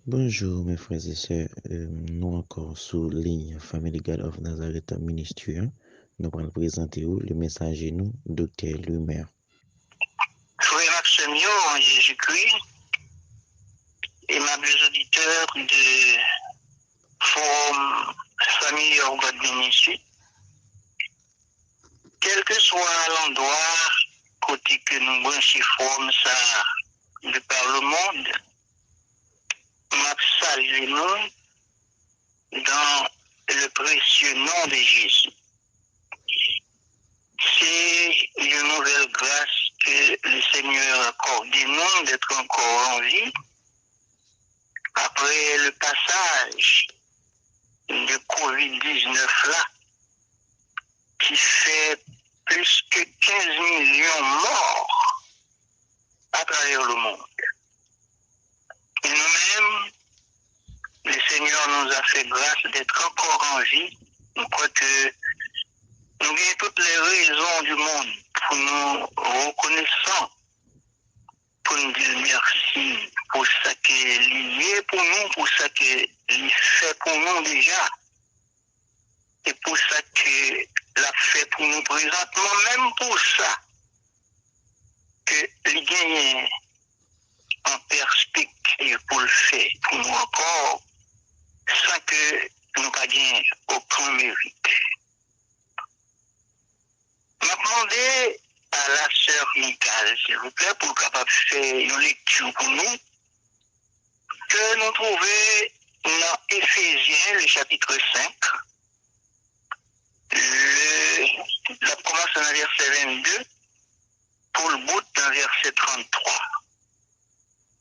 Bonjour mes frères et sœurs, nous encore sous ligne Family God of Nazareth Ministry. Nous allons présenter le messager nous, Dr. Lumer. Frère Maximio en Jésus-Christ et ma deux auditeurs de Forum Family of God Ministry, quel que soit l'endroit côté que nous branchons Forum ça de par le monde, m'a salué nous dans le précieux nom de Jésus. C'est une nouvelle grâce que le Seigneur accorde nous d'être encore en vie après le passage de Covid-19 là, qui fait plus que 15 millions morts à travers le monde. Et nous-mêmes, le Seigneur nous a fait grâce d'être encore en vie. Je crois que nous avons toutes les raisons du monde pour nous reconnaissant, pour nous dire merci pour ça qui est lié pour nous, pour ça qui est fait pour nous déjà, et pour ça que l'a fait pour nous présentement, même pour ça que les gagnants en perspective pour le faire pour nous encore, sans que nous pas gagné aucun mérite. Je demandé à la sœur Nicole, s'il vous plaît, pour capable faire une lecture pour nous, que nous trouvons dans Éphésiens, le chapitre 5, la commence dans le verset 22, pour le bout dans le verset 33.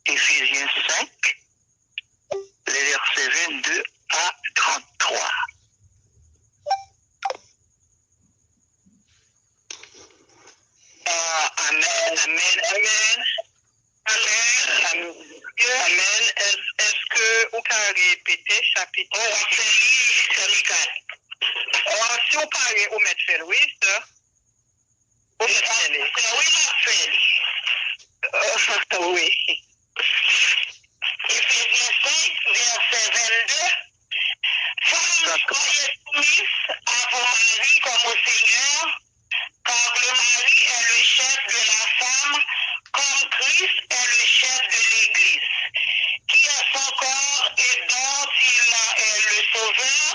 Éphésiens 5, les versets 22 à 33. Amen, amen, amen. Amen. Amen. Est-ce que vous pouvez répéter chapitre? C'est 4. Si vous parlez au maître Ferris, vous mettez oui. Éphésiens 5, verset 22. Femmes, soyez soumises à vos maris comme au Seigneur, car le mari est le chef de la femme, comme Christ est le chef de l'Église, qui est son corps et dont il est le sauveur.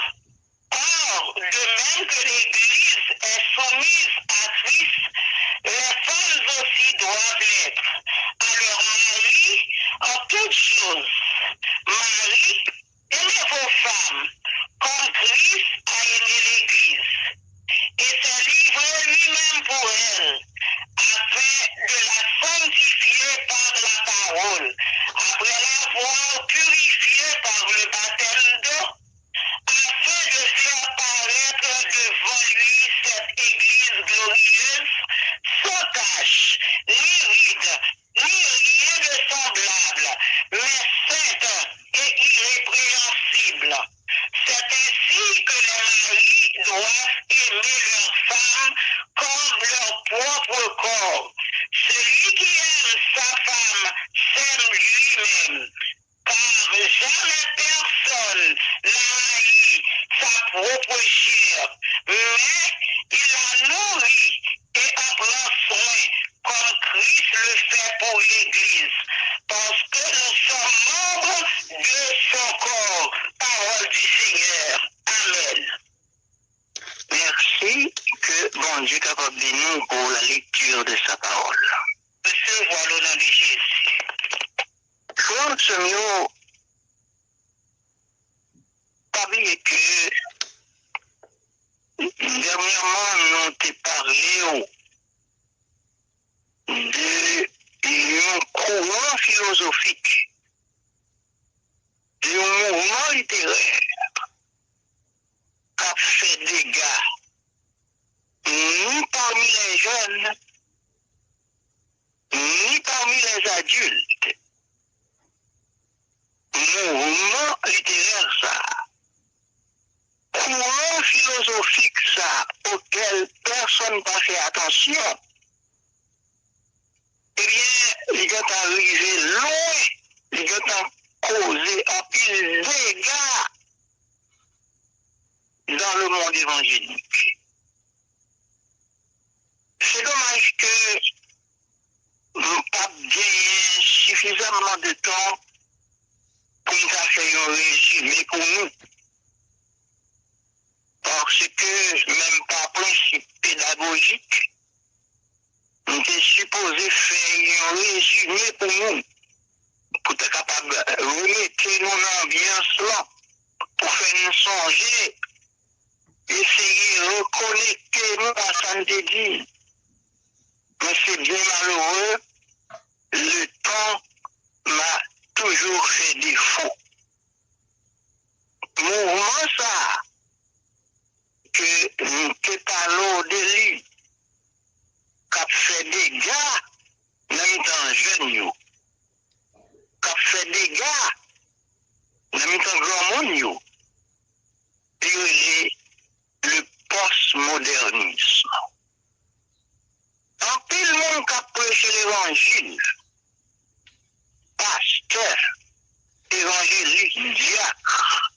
Or, de même que l'Église est soumise à Christ, les femmes aussi doivent l'être à leur mari en toutes choses. Marie, aimez vos femmes, comme Christ a aimé l'Église, et s'est livré lui-même pour elle, afin de la sanctifier par la parole, après l'avoir purifiée par le baptême d'eau, afin de faire paraître devant lui cette Église glorieuse, sans tache, ni ride, ni rien de semblable, mais sainte et irrépréhensible. C'est ainsi que les maris doivent aimer leurs femmes comme leur propre corps. Celui qui aime sa femme s'aime lui-même, car jamais personne n'a haï sa propre chair, mais il la nourrit et en prend soin, comme Christ le fait pour l'Église, parce que nous sommes membres de son corps. Parole du Seigneur. Amen. Merci que bon Dieu capable de nous pour la lecture de sa parole. Recevoir le nom de Jésus. Frère, pas oublier que dernièrement, nous avons parlé d'un courant philosophique, d'un mouvement littéraire qui a fait des dégâts, ni parmi les jeunes, ni parmi les adultes. Mouvement littéraire, ça. Courant philosophique, ça, auquel personne n'a fait attention. Eh bien, il est arrivé loin, il est causé un pile dégâts dans le monde évangélique. C'est dommage que nous pas gagné suffisamment de temps pour nous faire un résumé pour nous. Parce que même par principe pédagogique, nous sommes supposés faire un résumé pour nous, pour être capable de remettre nous dans l'ambiance là, pour faire nous songer, essayer de reconnecter nous à ça nous dit. Mais c'est bien malheureux, le temps m'a toujours fait défaut. Mouvement ça, que nous te parlons de lui, qui a fait des gars, même dans jeunes, qui a fait des gars, même dans grand monde, et le postmodernisme. En pile monde qui a prêché l'évangile, pasteur, évangéliste, diacre,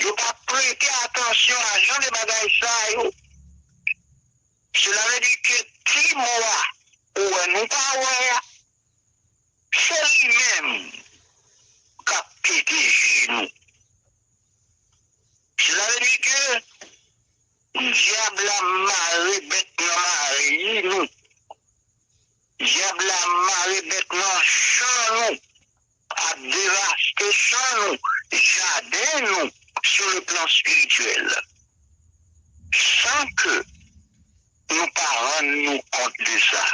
il n'a pas prêté attention à Jean de Bagaïsa. Cela veut dire que si moi, ou nous pas, c'est lui-même qui a pété nous. Cela veut dire que diable a maré bête dans maré nous. Diable a maré bête dans champ nous. A dévasté champ nous, jardin nous, sur le plan spirituel. Sans que nous parents nous compte de ça.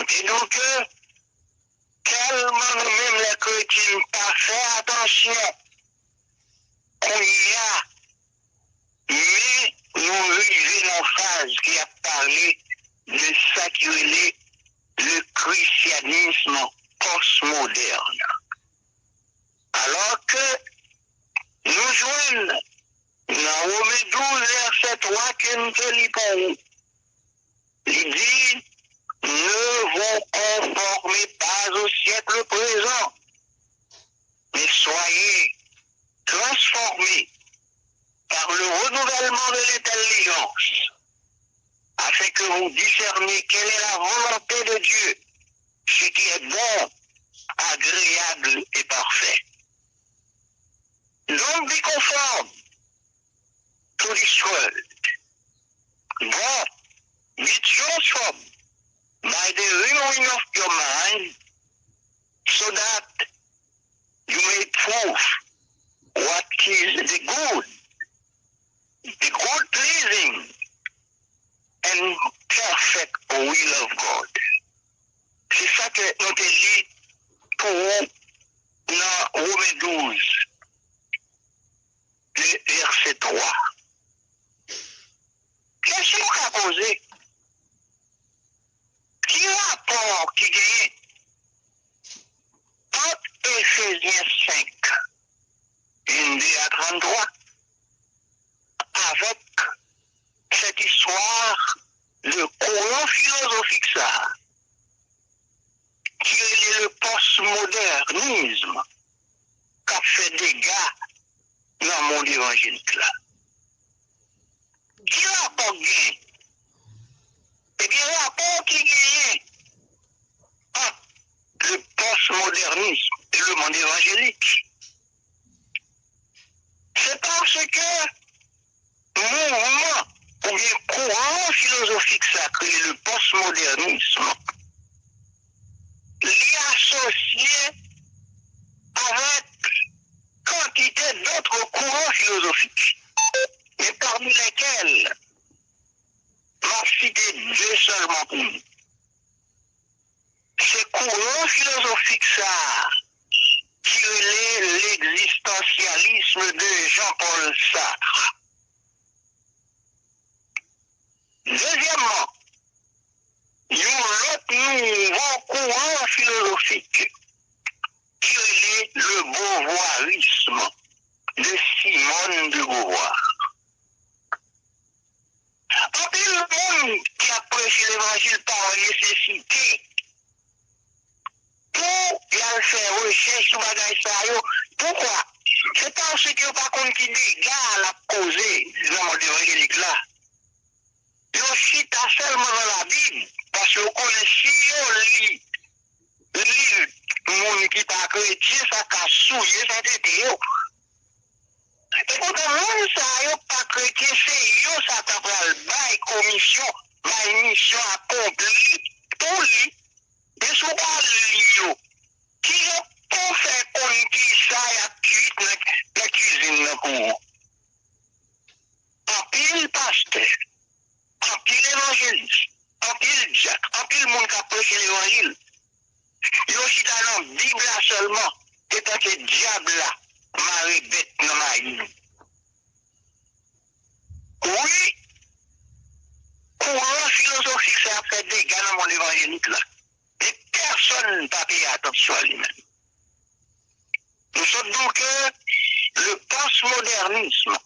Et donc, tellement nous-mêmes les chrétiens pas fait attention qu'on y a, mais nous vivons dans une phase qui a parlé de ça qui est le christianisme postmoderne. Alors que nous joignons dans Romains 12, verset 3, que nous te lis pour vous. Il dit, ne vous conformez pas au siècle présent, mais soyez transformés par le renouvellement de l'intelligence, afin que vous discerniez quelle est la volonté de Dieu, ce qui est bon, agréable et parfait. Don't be conformed to this world, but be transformed by the renewing of your mind, so that you may prove what is the good, pleasing, and perfect will of God. C'est ça que nous te dit pour vous dans Romains 12, verset 3. Question qu'a posée, qui rapport qui gagne entre Éphésiens 5, 22 à 33, avec cette histoire de courant philosophique ça, qui est le postmodernisme, qui a fait des dégâts dans le monde évangélique là. Qui rapport gagne? Eh bien, rapport qui gagne entre le postmodernisme et le monde évangélique. C'est parce que mouvement ou bien courant philosophique sacré, le postmodernisme, est associé avec quantité d'autres courants philosophiques, et parmi lesquels on va citer deux seulement pour nous. Ce courant philosophique ça, qui est l'existentialisme de Jean-Paul Sartre. Deuxièmement, il y a l'autre nouveau courant philosophique qui est le beauvoirisme de Simone de Beauvoir. En plus, le monde qui a prêché l'évangile par nécessité, pour y aller faire recherche recherche sur bagage ça yo. Pourquoi? C'est parce que par contre qui dégâts la causé dans le monde évangélique là. Yo cite seulement dans la Bible parce qu'on connaît si on lit monde qui pas chrétien ça qu'a souillé ça tête yo. Et pourtant monde ça yo pas chrétien c'est yo ça t'a pral bail commission, bail mission accomplie pour lui. Et sous yo qui yo pour faire qu'on qui ça y a cuit la cuisine là pour en pile pasteur, en pile évangéliste, en pile diacre, en pile monde qui a prêché l'évangile. Yo si dans la Bible là seulement, étant que diable là, Marie bête dans ma vie. Oui, courant philosophique ça a fait des gars dans mon évangélique là. Et personne n'a pas payé attention à lui-même. Nous sommes donc le postmodernisme,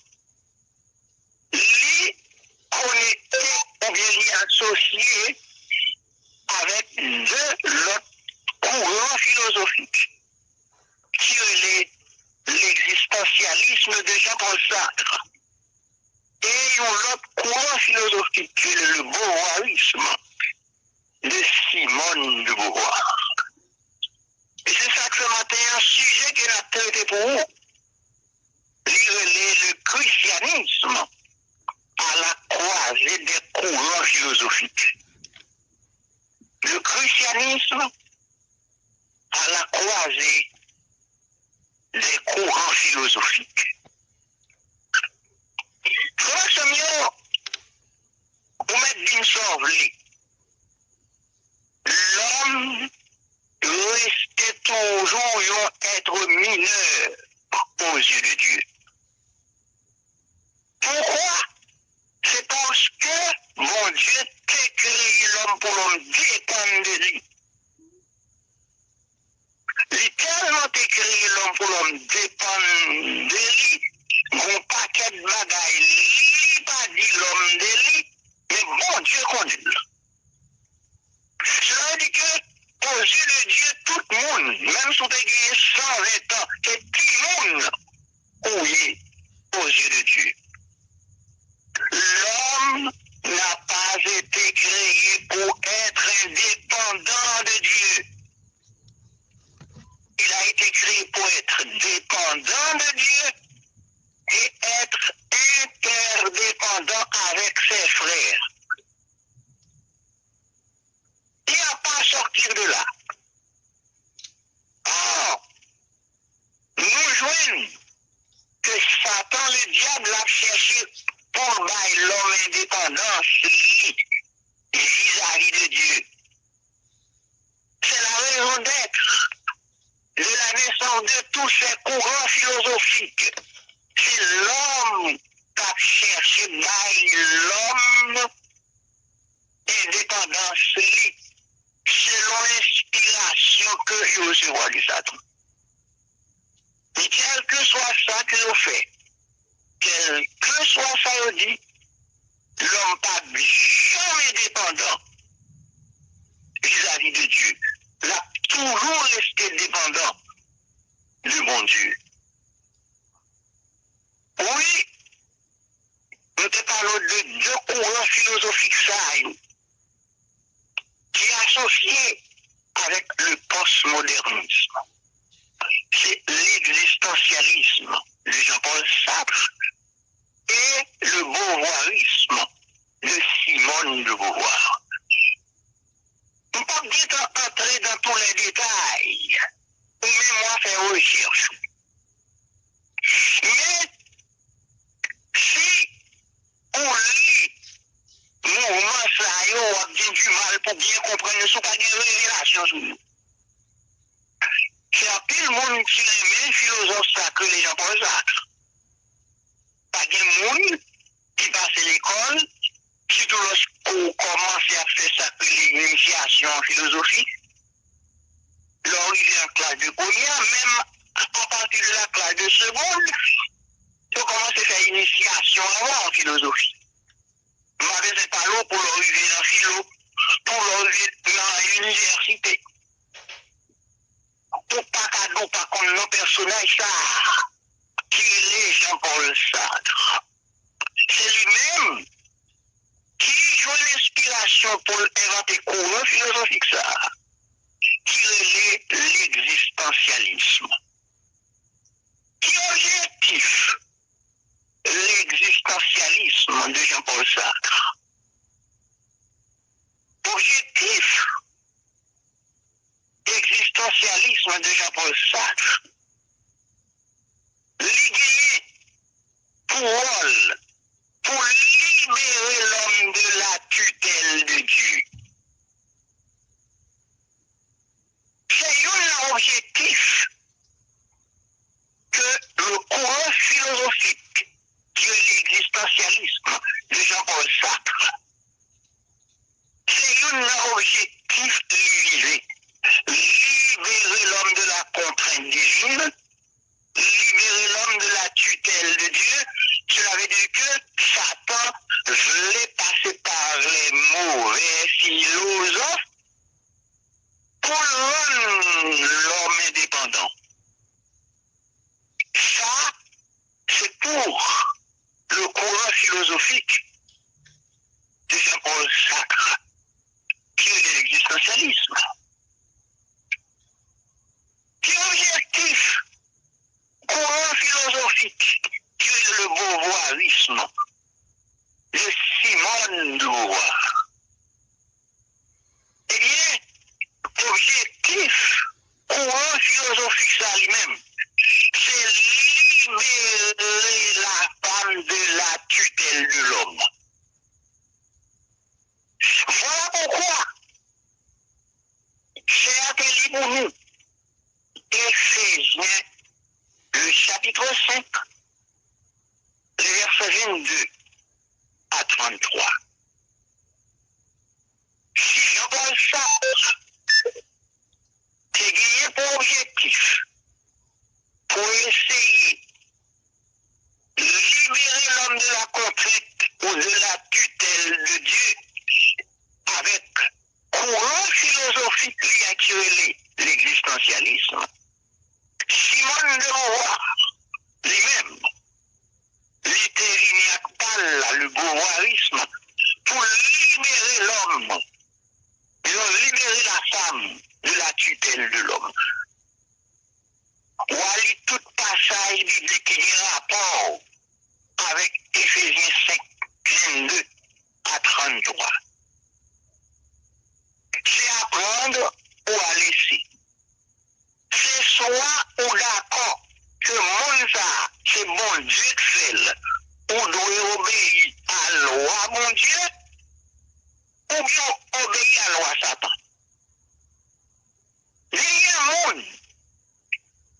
lui connecté ou bien lui associé avec l'autre courant philosophique, qui est l'existentialisme de Jean-Paul Sartre, et l'autre courant philosophique qui est le beauvoirisme de Simone de Beauvoir. Et c'est ça que ce matin, un sujet qui a traité pour vous, le christianisme à la croisée des courants philosophiques. Le christianisme à la croisée des courants philosophiques. Frère Samuel, vous mettez bien sauvé. L'homme restait toujours un être mineur aux yeux de Dieu. Pourquoi? C'est parce que mon Dieu t'a créé l'homme pour l'homme dépendre de lui. Littéralement t'a créé l'homme pour l'homme dépendre de lui. Mon paquet de bagailles, lui pas dit l'homme de lui, mais bon Dieu connaît. Cela veut dire que aux yeux de Dieu, tout le monde, même si on a gagné 120 ans, c'est tout le monde, oui, aux yeux de Dieu. L'homme n'a pas été créé pour être indépendant de Dieu. Il a été créé pour être dépendant de Dieu et être interdépendant avec ses frères. Il n'a pas à sortir de là. Or, nous joignons que Satan, le diable, a cherché pour bailler l'homme indépendance vis-à-vis de Dieu. C'est la raison d'être de la naissance de tous ces courants philosophiques. C'est l'homme qui a cherché bailler l'homme indépendance selon l'inspiration que il recevoir du Satan. Mais quel que soit ça que l'on fait, quel que soit ça qu'on dit, l'homme pas jamais dépendant vis-à-vis de Dieu. Il a toujours resté dépendant de mon Dieu. Oui, nous te parlons de deux courants philosophiques ça, qui est associé avec le postmodernisme. C'est l'existentialisme de Jean-Paul Sartre et le beauvoirisme de Simone de Beauvoir. On peut bien entrer dans tous les détails, ou même moi faire recherche. Mais si on lit mouvement ça, on a bien du mal pour bien comprendre ce pas de révélation sur nous. C'est un pile monde qui est même philosophe sacré, les gens Paul Sartre. Pas de monde qui passe l'école, surtout lorsqu'on commence à faire ça, l'initiation en philosophie. L'arrivée en classe de première, même à partir de la classe de seconde, on commence à faire initiation en philosophie. Je ne sais pas l'eau pour l'arrivée dans philo, pour l'arrivée dans l'université. Pour pas qu'à nous pas contre nos personnages, ça, qui est Jean-Paul Sartre. C'est lui-même qui joue l'inspiration pour inventer courant philosophique, ça, qui est l'existentialisme. Qui est objectif l'existentialisme de Jean-Paul Sartre. Objectif existentialisme de Jean-Paul Sartre. L'idée pour rôle, pour libérer l'homme de la tutelle de Dieu. C'est un objectif que le courant philosophique qui est l'existentialisme de Jean-Paul Sartre, c'est un objectif visé. Libérer l'homme de la contrainte divine, libérer l'homme de la tutelle de Dieu, cela veut dire que Satan voulait passer par les mauvais philosophes pour rendre l'homme indépendant. Ça, c'est pour le courant philosophique de Jean-Paul Sartre, qui est l'existentialisme. Qui est objectif, courant philosophique, qui est le beauvoirisme, de Simone de Beauvoir. Eh bien, objectif, courant philosophique ça lui-même, c'est libérer la femme de la tutelle de l'homme. Voilà pourquoi c'est atelier pour nous. Éphésiens, le chapitre 5, les versets 22 à 33. Si Jean-Paul Sartre c'est gagné pour objectif, pour essayer de libérer l'homme de la contrainte ou de la tutelle de Dieu avec courant philosophique qui est l'existentialisme. Simone de Beauvoir, lui-même, le beauvoirisme, pour libérer l'homme, libérer la femme de la tutelle de l'homme. Voilà tout passage biblique qui a rapport avec Éphésiens 5, 22 à 33. C'est apprendre ou à laisser. C'est soit ou d'accord que mon ça, c'est bon Dieu qui fait, ou doit obéir à la loi, mon Dieu, ou bien obéir à la loi Satan. Il y a un monde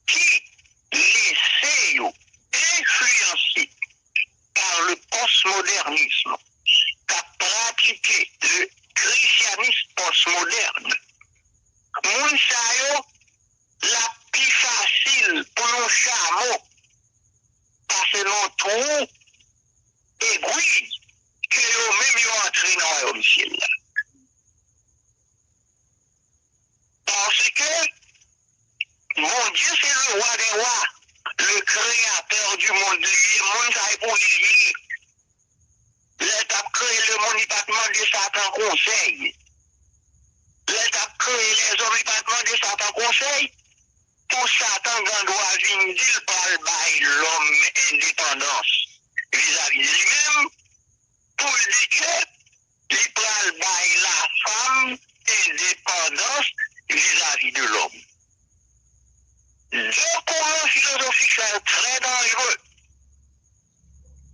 qui laisse influencer par le postmodernisme, qui a pratiqué le christianisme postmoderne. Moun sa yo, la plus facile pour nos chameaux, parce que nos trous aiguilles, que yo même yo entré dans le royaume ciel. Parce que mon Dieu, c'est le roi des rois, le créateur du monde. Le monde, ça est pour lui. L'État a créé le monde, il n'a pas demandé Satan conseil. L'État a créé les hommes, il n'a pas demandé Satan conseil. Pour Satan, quand doit venir, il parle by l'homme indépendance vis-à-vis de lui-même, pour dire que il parle by la femme indépendance vis-à-vis de l'homme. Le courant philosophique, c'est très dangereux.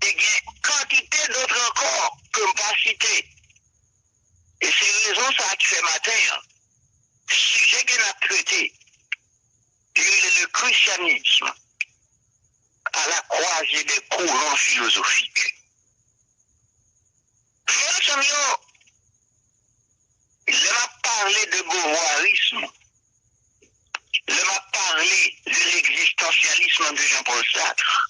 Et il y a une quantité d'autres encore que je ne peux pas citer. Et c'est raison ça qui fait matin. Sujet qu'on a traité, le christianisme à la croisée des courants philosophiques. Frère il m'a parlé de beauvoirisme. Il m'a parlé de l'existentialisme de Jean-Paul Sartre.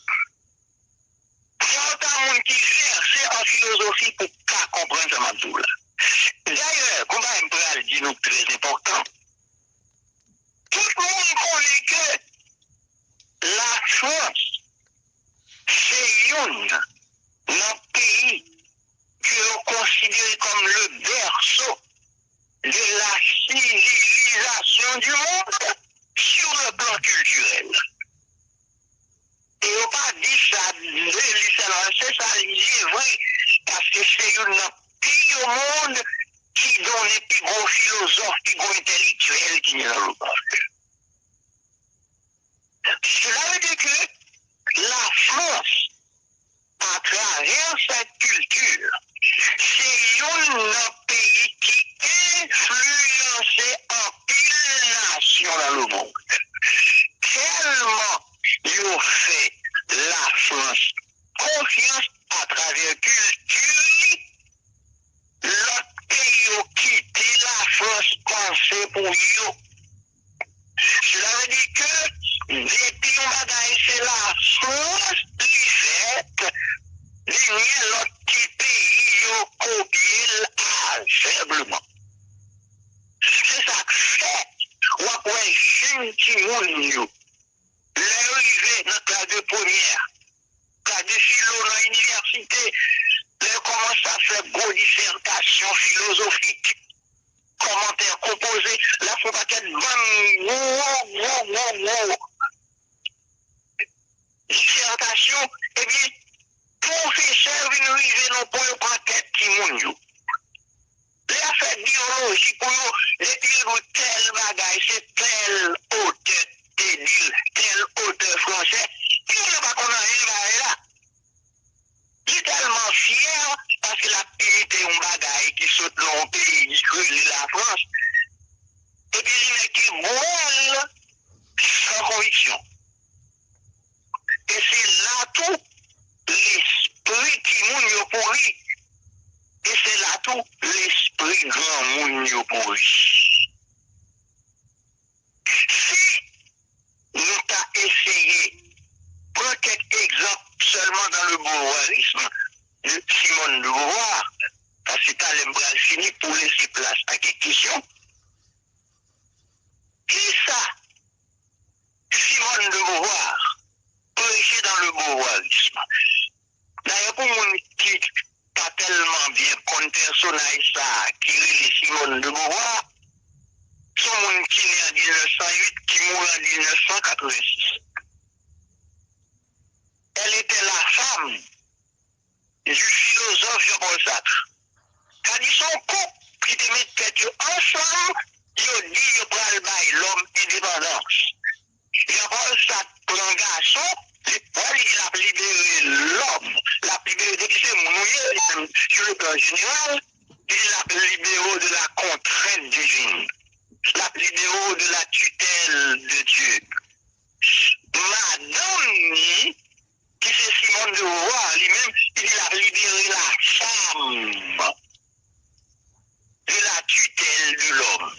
C'est un monde qui verse en philosophie pour ne pas comprendre ce manteau-là. D'ailleurs, comment on peut dire nous très important, Tout le monde connaît que la France, c'est un pays que l'on considère comme le berceau de la civilisation du monde sur le plan culturel. Et on pas dit ça, c'est ça, c'est vrai, parce que c'est un pays au monde qui donne les plus gros philosophes, plus gros intellectuels qui n'y a pas. Cela veut dire que la France, à travers sa culture, c'est un pays qui influence en pile nation dans le monde. Tellement ils ont fait la France confiance à travers culture, l'autre pays ont quitté la France pensée pour eux. Cela veut dire que depuis on bagaille c'est la France qui fait, l'autre pays ont copié aveuglement. C'est ça que fait, ou après jeune petit monde, l'arrivée dans la classe de première, classe de philo dans l'université, ils commencent à faire gros dissertations philosophiques, commentaires composés, la faut pas qu'elle dissertation, eh bien, professeur vient arriver dans le point pour tête qui moun. Les affaires biologiques pour nous, les pieds tel bagage, c'est tel auteur tel auteur français, il n'y a pas qu'on a rien là. Il est tellement fier parce que la périté un bagage qui saute dans le pays, qui la France, et puis il est qui brûle sans conviction. Et c'est là tout l'esprit qui moun pourri. Et c'est là tout l'esprit grand moun pourri. Si nous avons essayé, prendre quelques exemples seulement dans le beauvoirisme de Simone de Beauvoir, parce que t'as l'embral fini pour laisser place à quelques questions. Qui ça, Simone de Beauvoir, prêcher dans le beauvoirisme? D'ailleurs, pour mon qui pas tellement bien comme personnage ça, qui est Simone de Beauvoir, son monde qui est né en 1908, qui mourut en 1986. Elle était la femme du philosophe Jean-Paul Sartre. Quand ils sont couple qui te mettent tête ensemble, ils disent qu'ils prennent l'homme indépendance. Jean-Paul Sartre prend un garçon, il a libéré l'homme, la libéré qui c'est mouillé sur le plan général, il l'a libéré de la contrainte divine, l'a libéré de la tutelle de Dieu. Madame qui c'est Simone de Beauvoir, lui-même, il a libéré la femme de la tutelle de l'homme.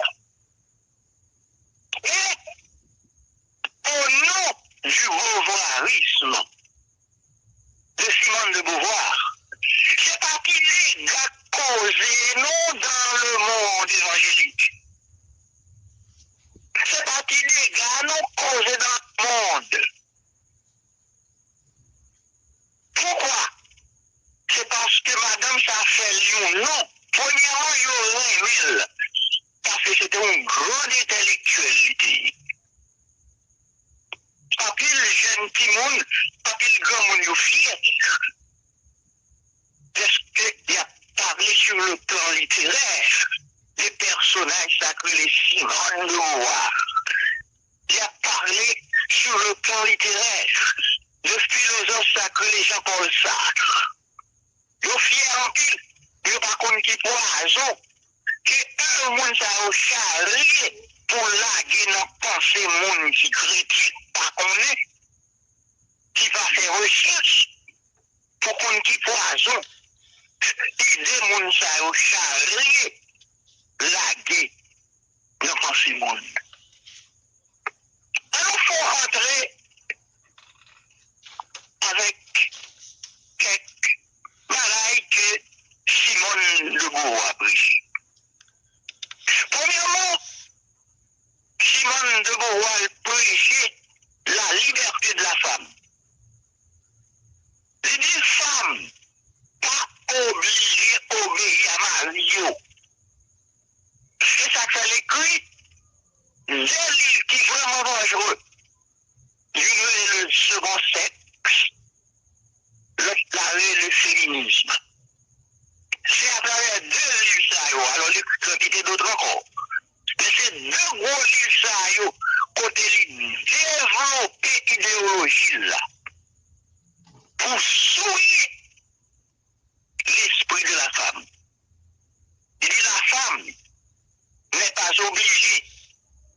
Et au nom du beauvoirisme de Simone de Beauvoir, c'est pas qu'il est causé non dans le monde évangélique. C'est pas qu'il est non causé dans le monde. Pourquoi? C'est parce que madame, ça fait lui non. Premièrement, il y aurait un parce que c'était un grand intellectuel. Pas plus le jeune petit monde, pas plus le grand monde fier. Parce qu'il a parlé sur le plan littéraire des personnages sacrés, les Simone de Beauvoir. Il a parlé sur le plan littéraire de philosophes sacrés, les Jean-Paul Sartre. Il est fier en pile, il n'est pas contre qui poison, que un monde ça a chargé pour laguer dans pensée monde qui critique pas connaît, qui va faire recherche pour qu'on qui poison. L'idée monde ça a chargé laguer dans pensée monde. Alors il faut rentrer avec quelques bagailles que Simone de Beauvoir a prêché. Premièrement, Simone de Beauvoir la femme. Il dit femme, pas obligée d'obéir à Mario. C'est ça que ça l'écrit. Des livres qui sont vraiment dangereux. Le second sexe, le féminisme. C'est à travers deux livres ça, alors les quantités d'autres encore. Mais c'est deux gros livres ça, côté développer idéologie là, pour souiller l'esprit de la femme. Il dit la femme n'est pas obligée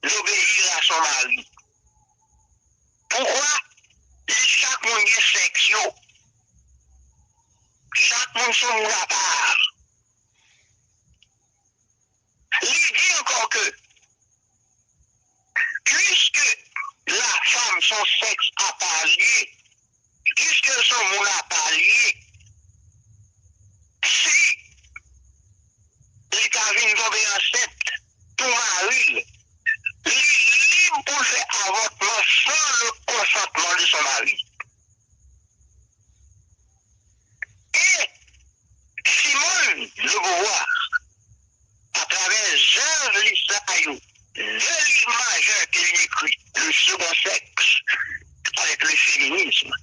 d'obéir à son mari. Pourquoi? Il dit chaque monde est section. Chaque monde son à part. Il dit encore que, puisque la femme, son sexe a pas lié, puisque son monde n'a pas lié, si l'État vient tomber enceinte pour mari, il est libre pour faire avortement sans le consentement de son mari. Et Simone de Beauvoir, à travers Jean Lissaillou, deux livres majeurs qu'il écrit, le second sexe, avec le féminisme,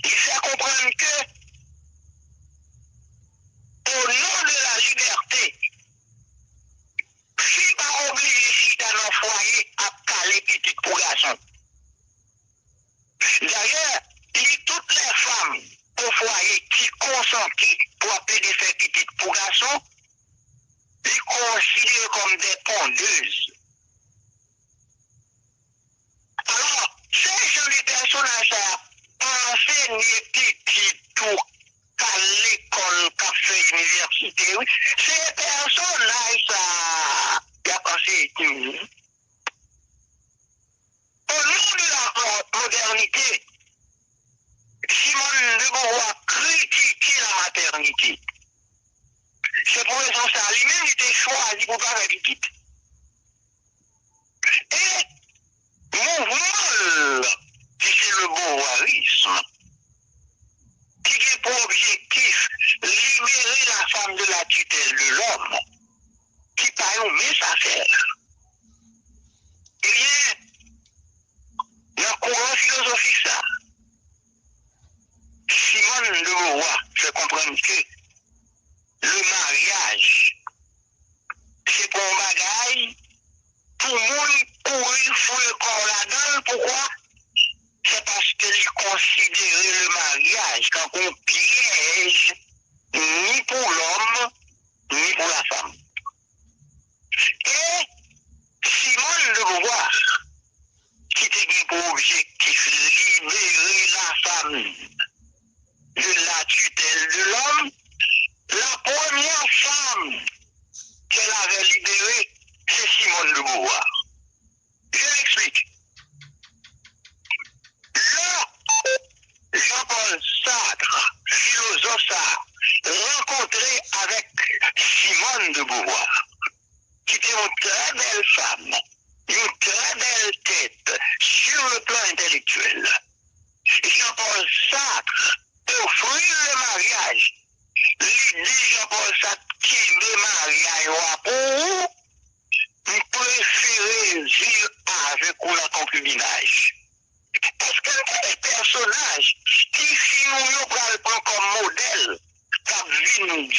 il fait comprendre que, au nom de la liberté, si pas obligé si dans nos foyers à caler petite pour garçon. D'ailleurs, il dit toutes les femmes au foyer qui consentent pour appeler des faits petites pour garçons, les considèrent comme des pondeuses. Alors, ces gens de personnages enseigner petit tout à l'école, café, université, oui, ces personnages, ça, il y a passé tout. Au nom de la modernité, Simone de Beauvoir critiquait la maternité. C'est pour raison ça, lui-même il était choisi pour pas faire petite. Et mouvement, qui c'est le beauvoirisme, qui a pour objectif libérer la femme de la tutelle de l'homme, qui par une mince affaire. Eh bien, dans le courant philosophique ça, Simone de Beauvoir fait comprendre que le mariage, c'est pour un bagage, pour moun courir fou le corps là-dedans. Pourquoi? C'est parce qu'il considérait le mariage comme un piège, ni pour l'homme, ni pour la femme. Et Simone de Beauvoir, qui était pour objectif libérer la femme de la tutelle de l'homme, la première femme qu'elle avait libérée, c'est Simone de Beauvoir. Je m'explique. Là, Jean-Paul Sartre, philosophe Sartre, rencontré avec Simone de Beauvoir, qui était une très belle femme, une très belle tête sur le plan intellectuel. Jean-Paul Sartre offrit le mariage. Il dit Jean-Paul Sartre qui le mariage pour vous préférez vivre avec ou la concubinage. Parce que les personnages qui finissent par prendre comme modèle, quand nous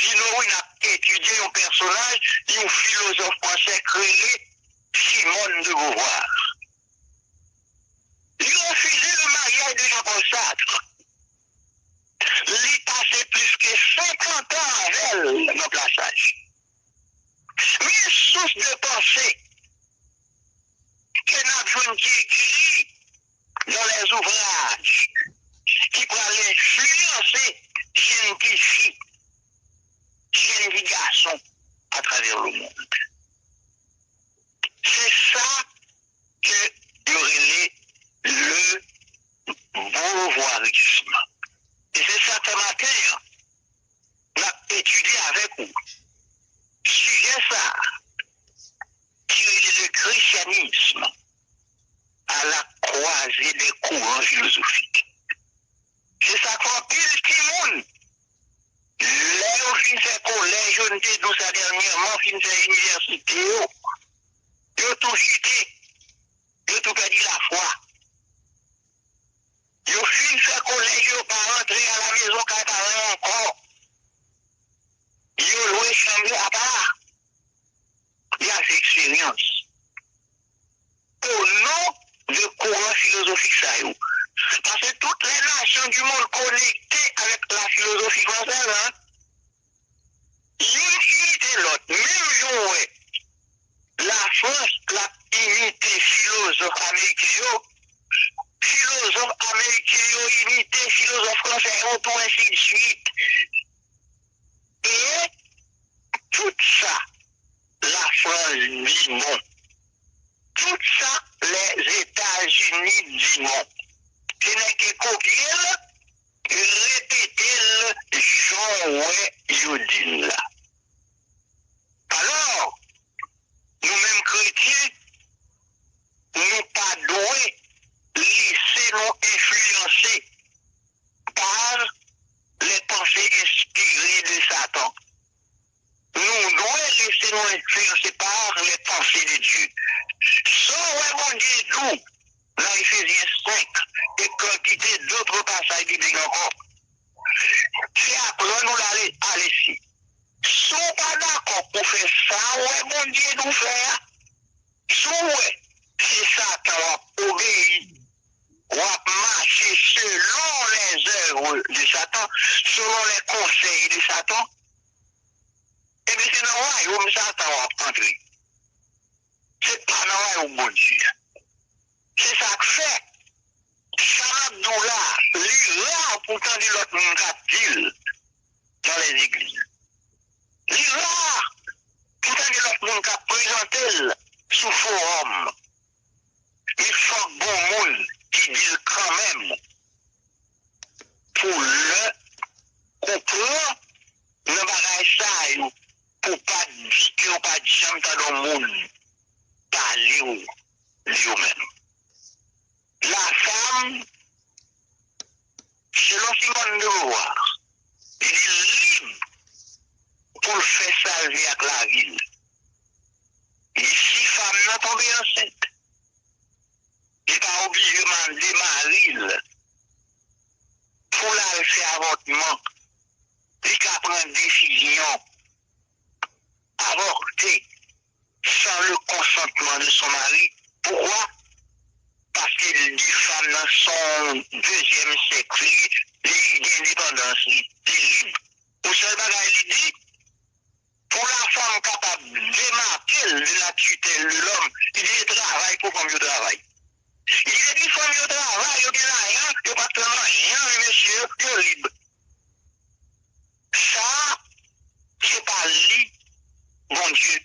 a étudié un personnage, un philosophe français créé, Simone de Beauvoir. Il refusait le mariage de Jean-Paul Sartre. Il passait plus que 50 ans avec elle dans le plaçage. Mais source de pensée que nous qui écrit dans les ouvrages qui pourraient influencer scientifiques, garçons à travers le monde. C'est ça que relève le beauvoirisme. Et c'est ça que matin, on a étudié avec vous. Sujet ça, qui est le christianisme à la croisée des courants philosophiques. C'est ça qu'on pile qui monde. Là, au fin fait collège, on était d'où ça dernièrement, au fin fait université, yo tout cité, yo tout perdu la foi. Yo fin fait collège, yo pas rentrer à la maison quand t'as encore. Yo loué chambre à part. Il y a cette expérience. Au nom de courant philosophique, ça y est. Parce que toutes les nations du monde connectées avec la philosophie française, hein, une imité l'autre. Même jour, la France l'a imité philosophe américain, philosophe américain imité philosophe français, tout ainsi de suite. Et tout ça, la France dit non. Tout ça, les États-Unis disent non. Ce n'est que copier, répéter le genre, je dis là. Alors, nous-mêmes chrétiens, nous pas doués laisser nous influencer par les pensées inspirées de Satan. Nous devons laisser nous influencer par les pensées de Dieu. Sans mon Dieu d'où, dans Éphésiens 5, et quantité d'autres passages bibliques encore, c'est après nous aller à l'essai. Si on pas d'accord pour faire ça, ouais, mon Dieu nous faire. Si ouais, si Satan a obéi, ou a marché selon les œuvres de Satan, selon les conseils de Satan, et bien c'est dans le royaume Satan a entré. C'est pas dans le royaume mon Dieu. C'est ça que fait. Ça nous là, l'ira pourtant de l'autre monde captil dans les églises. L'ira pourtant de l'autre monde qui a présenté sous forum. Il faut bon monde qui dit quand même pour le comprendre le bagage ça pour pas dire que pas de chambre dans le monde parler lui-même. La femme, selon Simone de Beauvoir, il est libre pour faire sa vie avec la ville. Et si femme n'a tombé enceinte, il n'est pas obligé de demander pour la faire avortement. Il peut prendre une décision, avorter sans le consentement de son mari. Pourquoi? Parce qu'il dit femme dans son deuxième sexe, l'indépendance, il est libre. Pour ce bagage, il dit, pour la femme capable de démarquer de la tutelle de l'homme, il dit travail pour comme je travaille. Il dit des femmes de travail, il dit rien, il n'y a pas de rien, mais monsieur, il est libre. Ça, c'est pas lui, mon Dieu,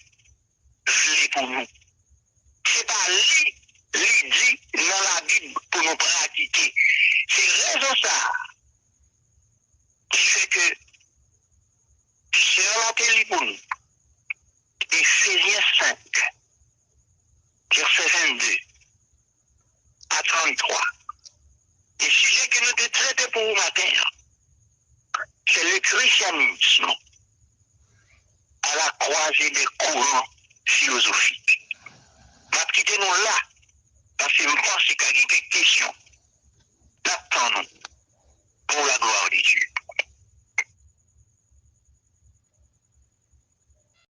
je pour nous. C'est pas lui, lui dit dans la Bible pour nous pratiquer. C'est raison ça qui fait que c'est un pour nous. Éphésiens 5, verset 22 à 33. Et sujet que nous te traitons pour vous matin, c'est le christianisme à la croisée des courants philosophiques. Ma petite nous là, parce que je pense qu'il y a des questions.